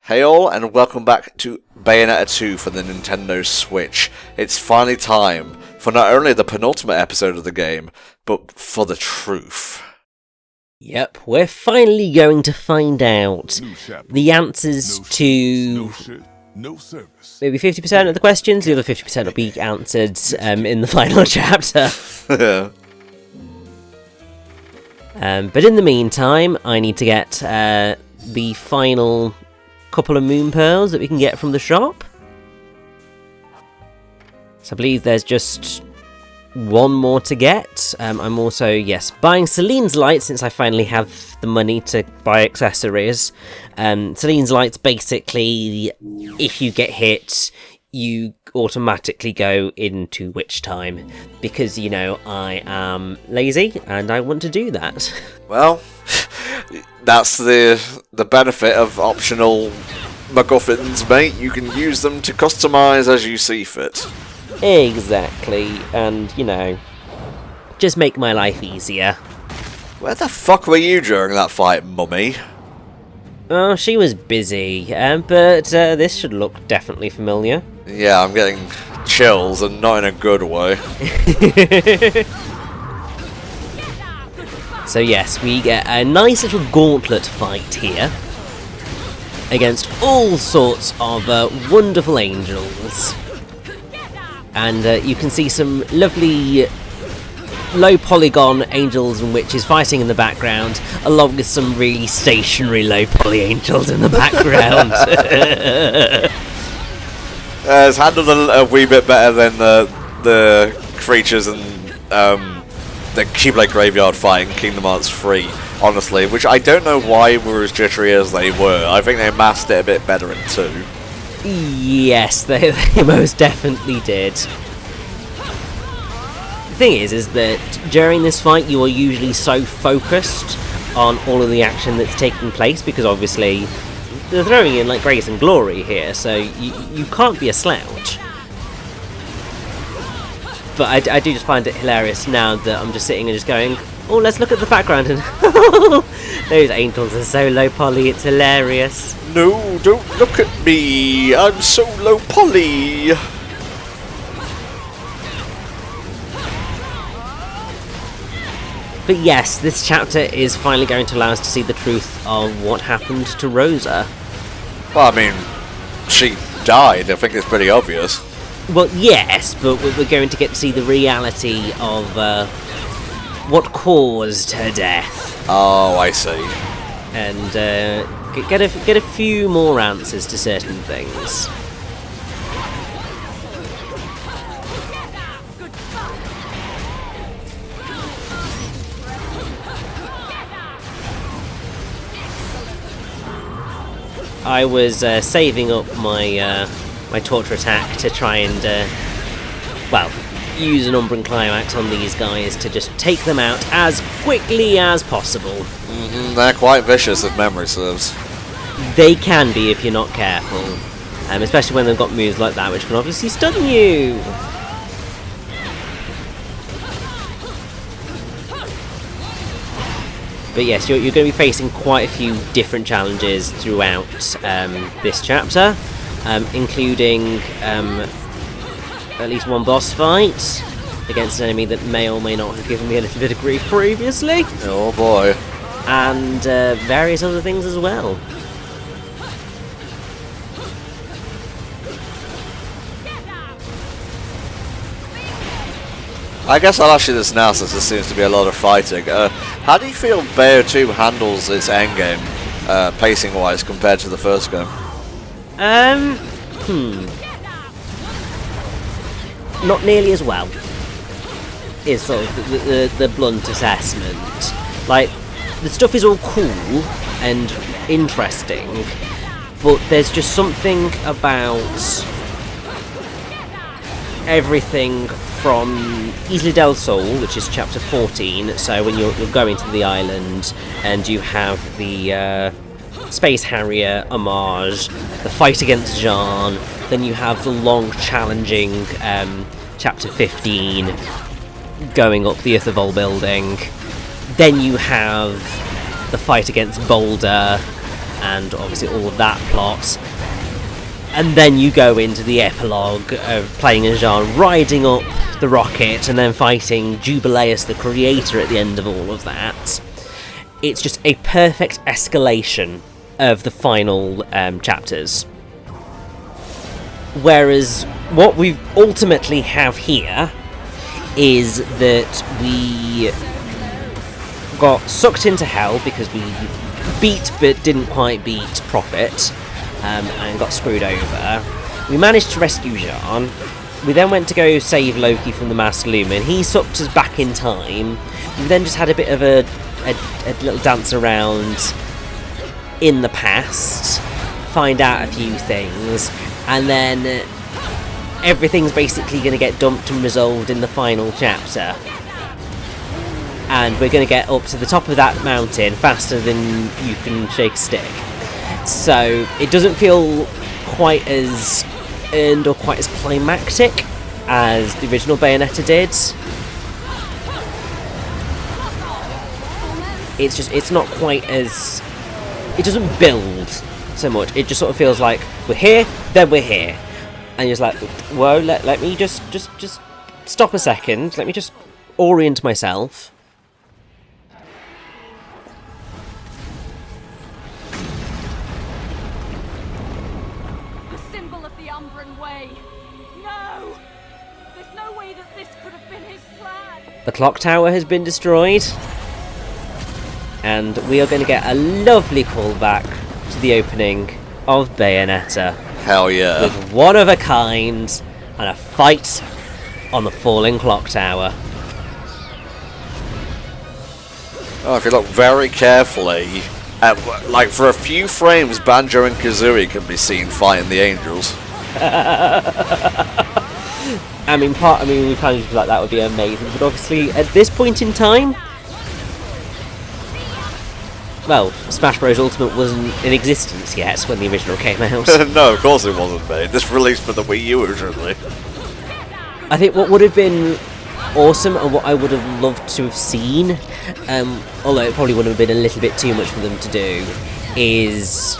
Hey all, and welcome back to Bayonetta 2 for the Nintendo Switch. It's finally time for not only the penultimate episode of the game, but for the truth. Yep, we're finally going to find out the answers to maybe 50% of the questions. The other 50% will be answered in the final chapter. But in the meantime, I need to get the final couple of moon pearls that we can get from the shop. So I believe there's just one more to get. I'm also, buying Celine's light since I finally have the money to buy accessories. Celine's light's basically, if you get hit, you automatically go into witch time. Because, you know, I am lazy and I want to do that. Well, that's the benefit of optional MacGuffins, mate. You can use them to customise as you see fit. Exactly, and, you know, just make my life easier. Where the fuck were you during that fight, mummy? Oh, she was busy, but this should look definitely familiar. Yeah, I'm getting chills, and not in a good way. So yes, we get a nice little gauntlet fight here against all sorts of wonderful angels. And you can see some lovely low polygon angels and witches fighting in the background, along with some really stationary low poly angels in the background. It's handled a wee bit better than the creatures and the Keyblade Graveyard fight in Kingdom Hearts 3, honestly, which I don't know why were as jittery as they were. I think they masked it a bit better in 2. Yes, they most definitely did. The thing is that during this fight you are usually so focused on all of the action that's taking place, because obviously they're throwing in like grace and glory here, so you can't be a slouch. But I do just find it hilarious now that I'm just sitting and just going, oh, let's look at the background, and those angels are so low poly, it's hilarious. No, don't look at me, I'm so low poly. But yes, this chapter is finally going to allow us to see the truth of what happened to Rosa. Well, I mean, she died, I think it's pretty obvious. Well, yes, but we're going to get to see the reality of what caused her death. Oh, I see. And get a few more answers to certain things. I was saving up my my torture attack to try and use an Umbran Climax on these guys to just take them out as quickly as possible. They're quite vicious if memory serves. They can be if you're not careful, especially when they've got moves like that, which can obviously stun you. But yes, you're going to be facing quite a few different challenges throughout this chapter, including at least one boss fight against an enemy that may or may not have given me a little bit of grief previously. Oh boy. And various other things as well. I guess I'll ask you this now, since there seems to be a lot of fighting. How do you feel Bayo 2 handles its endgame, pacing-wise, compared to the first game? Not nearly as well, is sort of the blunt assessment. Like, the stuff is all cool and interesting, but there's just something about everything from Isla del Sol, which is chapter 14, so when you're going to the island and you have the Space Harrier homage, the fight against Jean, then you have the long challenging chapter 15 going up the Ithavol building, then you have the fight against Boulder, and obviously all of that plot. And then you go into the epilogue of playing as Jean riding up the rocket and then fighting Jubileus the Creator at the end of all of that. It's just a perfect escalation of the final chapters. Whereas what we ultimately have here is that we got sucked into hell because we beat but didn't quite beat Prophet, and got screwed over. We managed to rescue Jean. We then went to go save Loki from the Masked Lumen. He sucked us back in time. We then just had a bit of a little dance around in the past, find out a few things, and then everything's basically going to get dumped and resolved in the final chapter. And we're going to get up to the top of that mountain faster than you can shake a stick. So it doesn't feel quite as earned or quite as climactic as the original Bayonetta did. It's not quite as... It doesn't build so much. It just sort of feels like we're here, then we're here. And you're just like, whoa, let me just stop a second. Let me just orient myself. The symbol of the Umbran Way. No! There's no way that this could have been his plan. The clock tower has been destroyed. And we are going to get a lovely callback to the opening of Bayonetta. Hell yeah. With one of a kind and a fight on the falling clock tower. Oh, if you look very carefully, like for a few frames, Banjo and Kazooie can be seen fighting the angels. I mean, we kind of like that would be amazing, but obviously at this point in time, well, Smash Bros. Ultimate wasn't in existence yet when the original came out. No, of course it wasn't, mate. This released for the Wii U originally. I think what would have been awesome and what I would have loved to have seen, although it probably would have been a little bit too much for them to do, is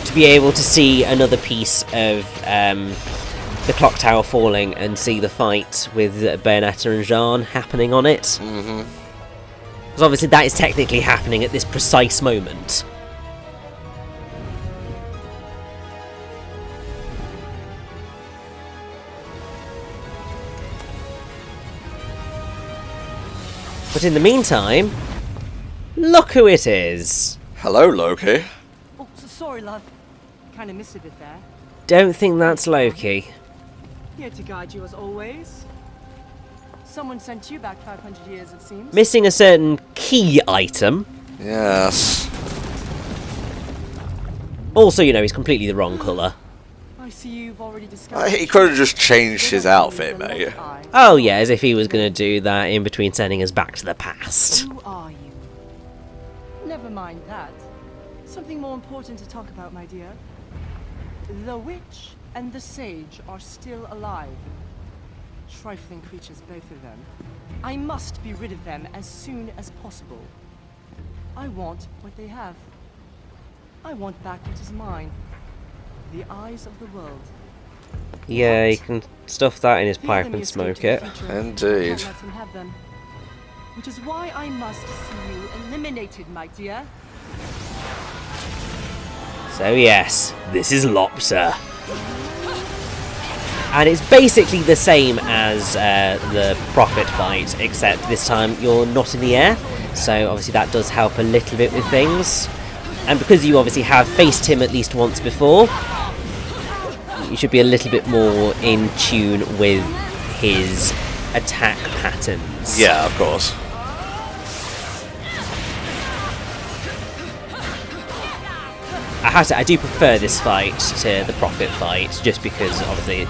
to be able to see another piece of the clock tower falling and see the fight with Bayonetta and Jean happening on it. Mm-hmm. Because obviously that is technically happening at this precise moment. But in the meantime, look who it is. Hello, Loki. Oh, sorry, love. Kind of missed a bit there. Don't think that's Loki. Here to guide you as always. Someone sent you back 500 years, it seems. Missing a certain key item. Yes. Also, you know, he's completely the wrong colour. I see you've already discovered. He could have just changed his outfit, mate. Oh yeah, as if he was going to do that in between sending us back to the past. Who are you? Never mind that. Something more important to talk about, my dear. The witch and the sage are still alive. Trifling creatures, both of them. I must be rid of them as soon as possible. I want what they have. I want back what is mine. The eyes of the world. Yeah, he can stuff that in his The pipe enemy and escaped smoke to the it. future. Indeed. Can't let him have them. Which is why I must see you eliminated, my dear. So yes, this is Lobster. And it's basically the same as the Prophet fight, except this time you're not in the air. So obviously that does help a little bit with things. And because you obviously have faced him at least once before, you should be a little bit more in tune with his attack patterns. Yeah, of course. I do prefer this fight to the Prophet fight, just because obviously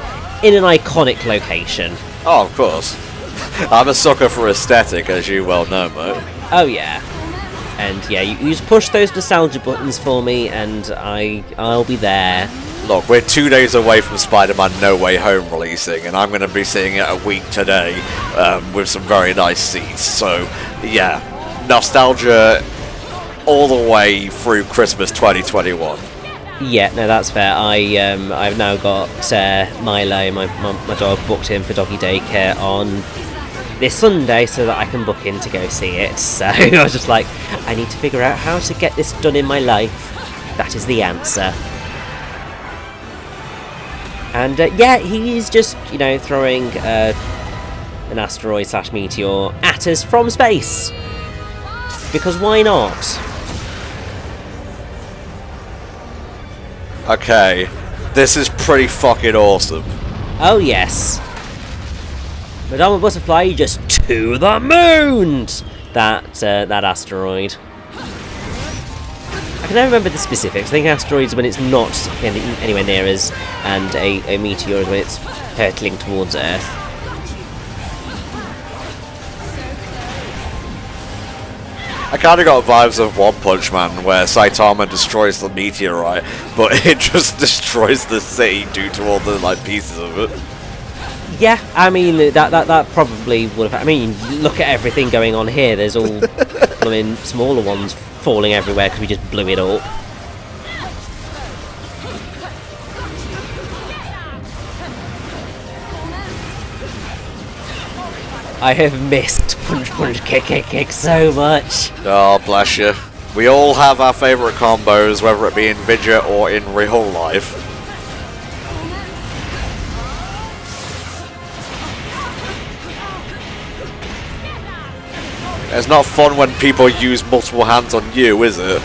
in an iconic location. Oh, of course. I'm a sucker for aesthetic, as you well know, mate. Oh yeah. And yeah, you just push those nostalgia buttons for me and I'll be there. Look, we're 2 days away from Spider-Man No Way Home releasing, and I'm going to be seeing it a week today with some very nice seats. So, yeah, nostalgia all the way through Christmas 2021. Yeah, no, that's fair. I've now got Milo, my dog, booked in for doggy daycare on this Sunday so that I can book in to go see it. So I was just like, I need to figure out how to get this done in my life. That is the answer. And yeah, he's just, you know, throwing an asteroid / meteor at us from space. Because why not? Okay, this is pretty fucking awesome. Oh yes. Madonna Butterfly just to the moon! That asteroid. I can never remember the specifics. I think asteroids when it's not anywhere near us, and a meteor is when it's hurtling towards Earth. I kind of got vibes of One Punch Man, where Saitama destroys the meteorite, but it just destroys the city due to all the like pieces of it. Yeah, I mean that probably would have. I mean, look at everything going on here. There's all smaller ones falling everywhere because we just blew it up. I have missed punch kick so much. Oh, bless you. We all have our favourite combos, whether it be in Vidya or in real life. It's not fun when people use multiple hands on you, is it?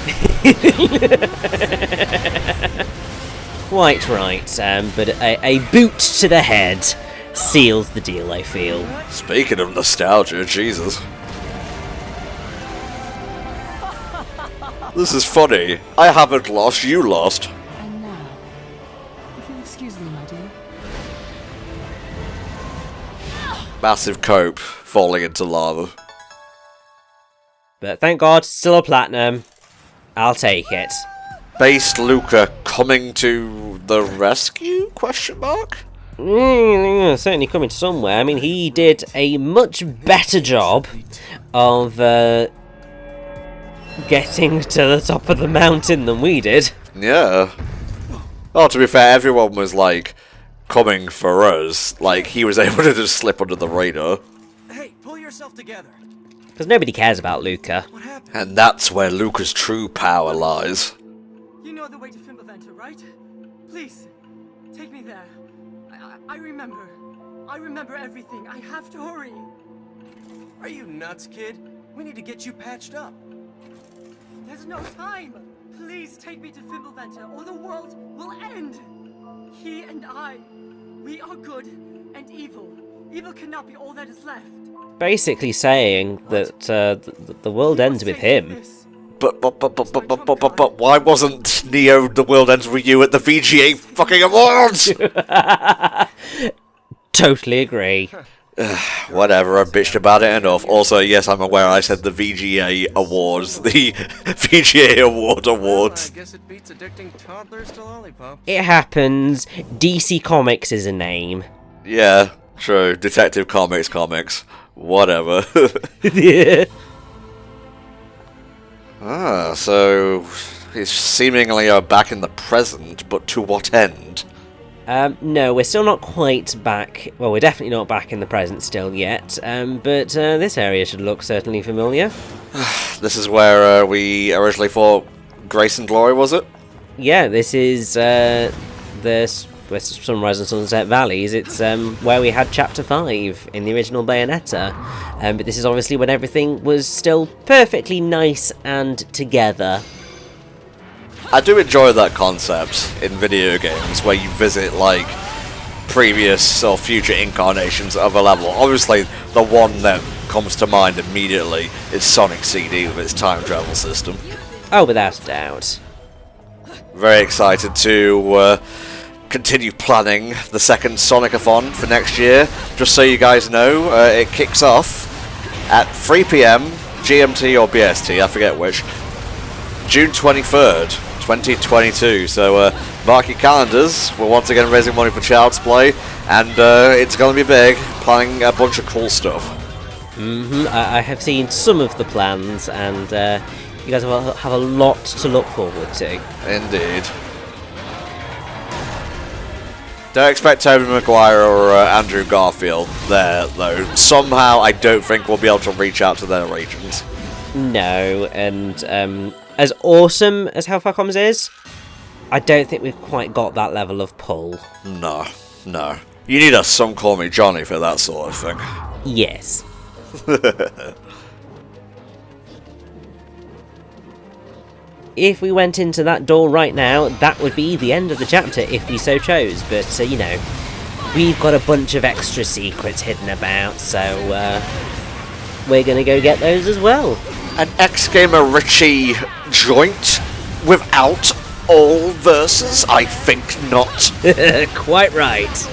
Quite right, but a boot to the head seals the deal, I feel. Speaking of nostalgia, Jesus. This is funny. I haven't lost, you lost. And now, if you'll excuse me, my dear. Massive cope falling into lava. But thank God, still a platinum. I'll take it. Based Luca coming to the rescue? Question mark? Certainly coming somewhere. I mean, he did a much better job of getting to the top of the mountain than we did. Yeah. Oh, to be fair, everyone was like coming for us. Like he was able to just slip under the radar. Hey, pull yourself together. Because nobody cares about Luca. What happened? And that's where Luca's true power lies. You know the way to Fimbulventer, right? Please, take me there. I remember. I remember everything. I have to hurry. Are you nuts, kid? We need to get you patched up. There's no time. Please take me to Fimbulventer, or the world will end. He and I, we are good and evil. Evil cannot be all that is left. Basically saying that the world ends with him. But why wasn't Neo the World Ends With You at the VGA fucking awards? Totally agree. Whatever, I bitched about it enough. Also, yes, I'm aware I said the VGA awards. The VGA awards. Well, I guess it beats addicting toddlers to lollipops. It happens. DC Comics is a name. Yeah, true. Detective Comics. Whatever. Yeah. So he's seemingly back in the present, but to what end? No, we're still not quite back. Well, we're definitely not back in the present still yet. But this area should look certainly familiar. This is where we originally thought Grace and Glory, was it? Yeah, this is the Sunrise and Sunset Valleys. It's where we had Chapter 5 in the original Bayonetta. But this is obviously when everything was still perfectly nice and together. I do enjoy that concept in video games where you visit like previous or future incarnations of a level. Obviously, the one that comes to mind immediately is Sonic CD with its time travel system. Oh, without a doubt. Very excited to continue planning the second Sonic-a-thon for next year. Just so you guys know, it kicks off at 3 PM GMT or BST, I forget which, June 23rd, 2022. So mark your calendars. We're once again raising money for Child's Play, and it's going to be big, planning a bunch of cool stuff. I have seen some of the plans, and You guys have a lot to look forward to. Indeed. Don't expect Tobey Maguire or Andrew Garfield there, though. Somehow, I don't think we'll be able to reach out to their regions. No, and as awesome as HellfireComms is, I don't think we've quite got that level of pull. No. You need a Some Call Me Johnny for that sort of thing. Yes. If we went into that door right now, that would be the end of the chapter if we so chose. But, you know, we've got a bunch of extra secrets hidden about, so we're going to go get those as well. An X-Gamer Richie joint without all verses? I think not. Quite right.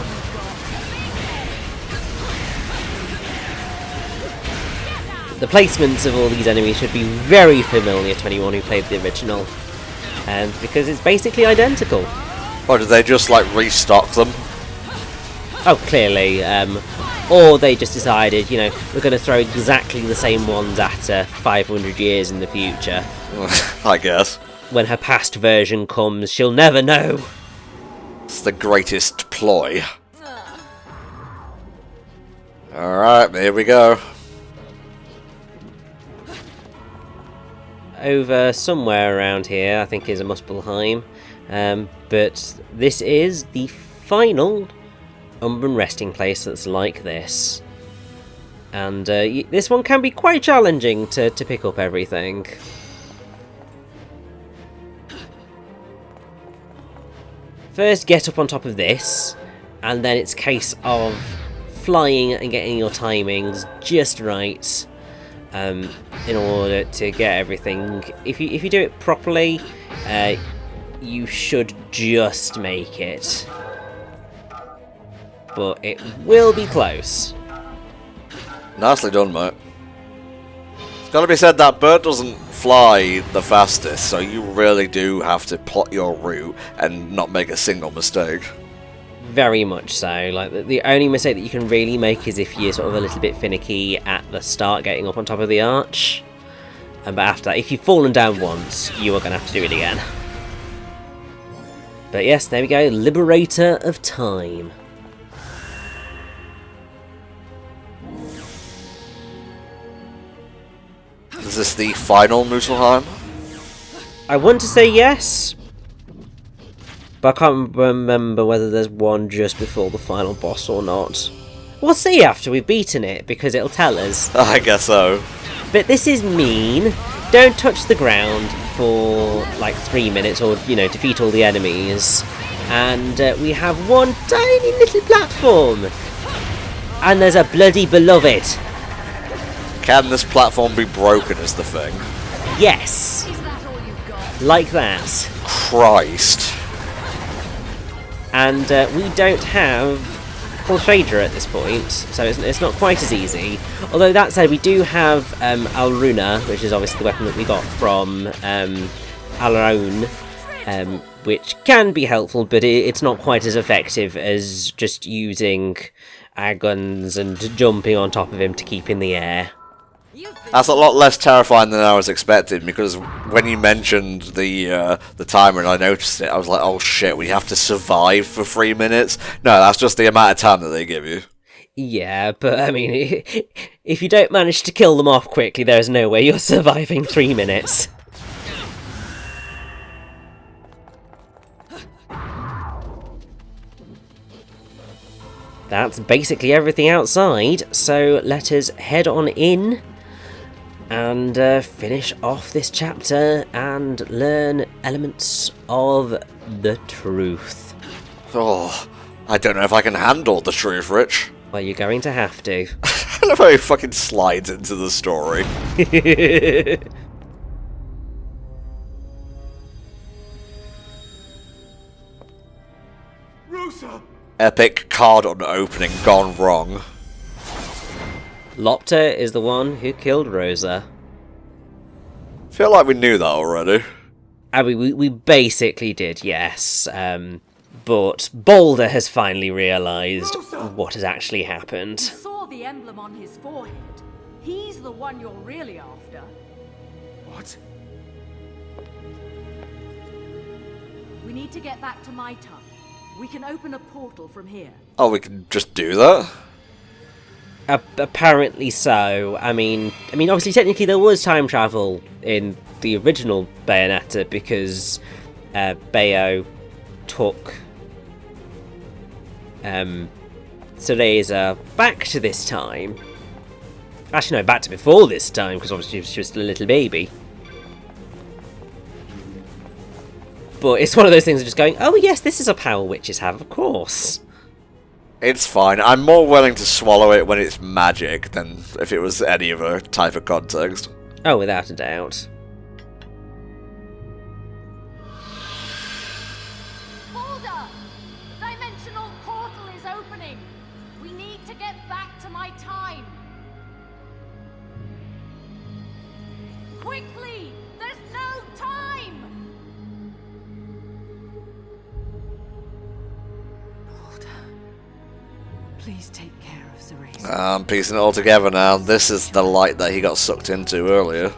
The placements of all these enemies should be very familiar to anyone who played the original, and because it's basically identical. Or did they just, like, restock them? Oh, clearly. Or they just decided, you know, we're going to throw exactly the same ones at her 500 years in the future. I guess. When her past version comes, she'll never know. It's the greatest ploy. Alright, here we go. Over somewhere around here, I think, is a Muspelheim. But this is the final Umbran resting place that's like this. And this one can be quite challenging to pick up everything. First, get up on top of this, and then it's a case of flying and getting your timings just right. In order to get everything, if you do it properly, you should just make it. But it will be close. Nicely done, mate. It's gotta be said that bird doesn't fly the fastest, so you really do have to plot your route and not make a single mistake. Very much so. Like, the only mistake that you can really make is if you're sort of a little bit finicky at the start getting up on top of the arch. But after that, if you've fallen down once, you are going to have to do it again. But yes, there we go. Liberator of Time. Is this the final Muspelheim? I want to say yes, but I can't remember whether there's one just before the final boss or not. We'll see after we've beaten it, because it'll tell us. I guess so. But this is mean. Don't touch the ground for like 3 minutes, or, you know, defeat all the enemies. And we have one tiny little platform. And there's a bloody beloved. Can this platform be broken is the thing. Yes. Like that. Christ. And we don't have full shader at this point, so it's not quite as easy. Although that said, we do have Alruna, which is obviously the weapon that we got from Alaun, which can be helpful, but it's not quite as effective as just using our guns and jumping on top of him to keep in the air. That's a lot less terrifying than I was expecting, because when you mentioned the timer and I noticed it, I was like, oh shit, we have to survive for 3 minutes? No, that's just the amount of time that they give you. Yeah, but I mean, if you don't manage to kill them off quickly, there's no way you're surviving 3 minutes. That's basically everything outside, so let us head on in and finish off this chapter and learn elements of the truth. Oh, I don't know if I can handle the truth, Rich. Well, you're going to have to. I love how he fucking slides into the story. Rosa! Epic card opening gone wrong. Lobster is the one who killed Rosa. Feel like we knew that already. I mean, we basically did, yes. But Boulder has finally realised what has actually happened. Saw the emblem on his forehead. He's the one you're really after. What? need to get back to my time. We can open a portal from here. Oh, we can just do that? Apparently so. I mean, obviously, technically, there was time travel in the original Bayonetta because Bayo took Cereza back to this time. Actually, no, back to before this time because obviously she was still a little baby. But it's one of those things of just going, oh yes, this is a power witches have, of course. It's fine. I'm more willing to swallow it when it's magic than if it was any other type of context. Oh, without a doubt. Balder! The dimensional portal is opening! We need to get back to my time! Quickly! There's no time! Please take care of Cereza. I'm piecing it all together now. This is the light that he got sucked into earlier.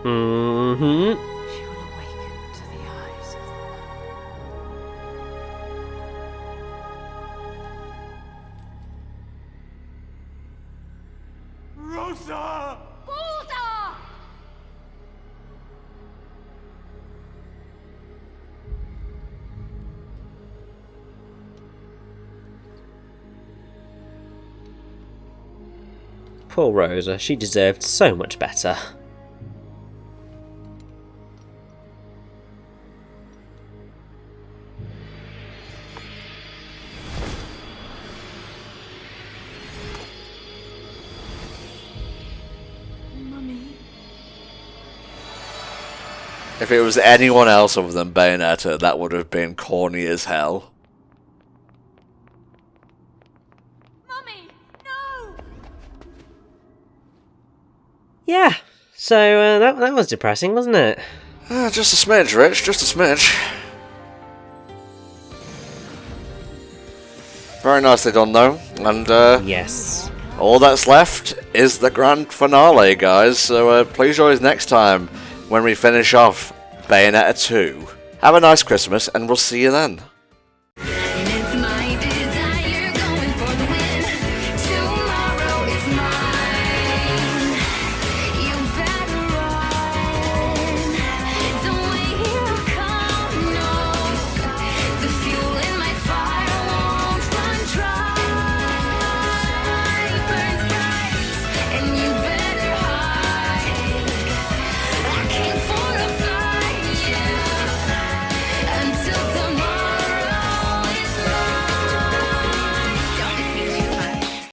Mm-hmm. She will awaken to the eyes of the Rosa! Balder! Poor Rosa, she deserved so much better. Mummy. If it was anyone else other than Bayonetta, that would have been corny as hell. Mummy! No! Yeah, so that was depressing, wasn't it? Just a smidge, Rich, just a smidge. Very nicely done, though, and Yes. all that's left is the grand finale, guys, so please join us next time when we finish off Bayonetta 2. Have a nice Christmas, and we'll see you then.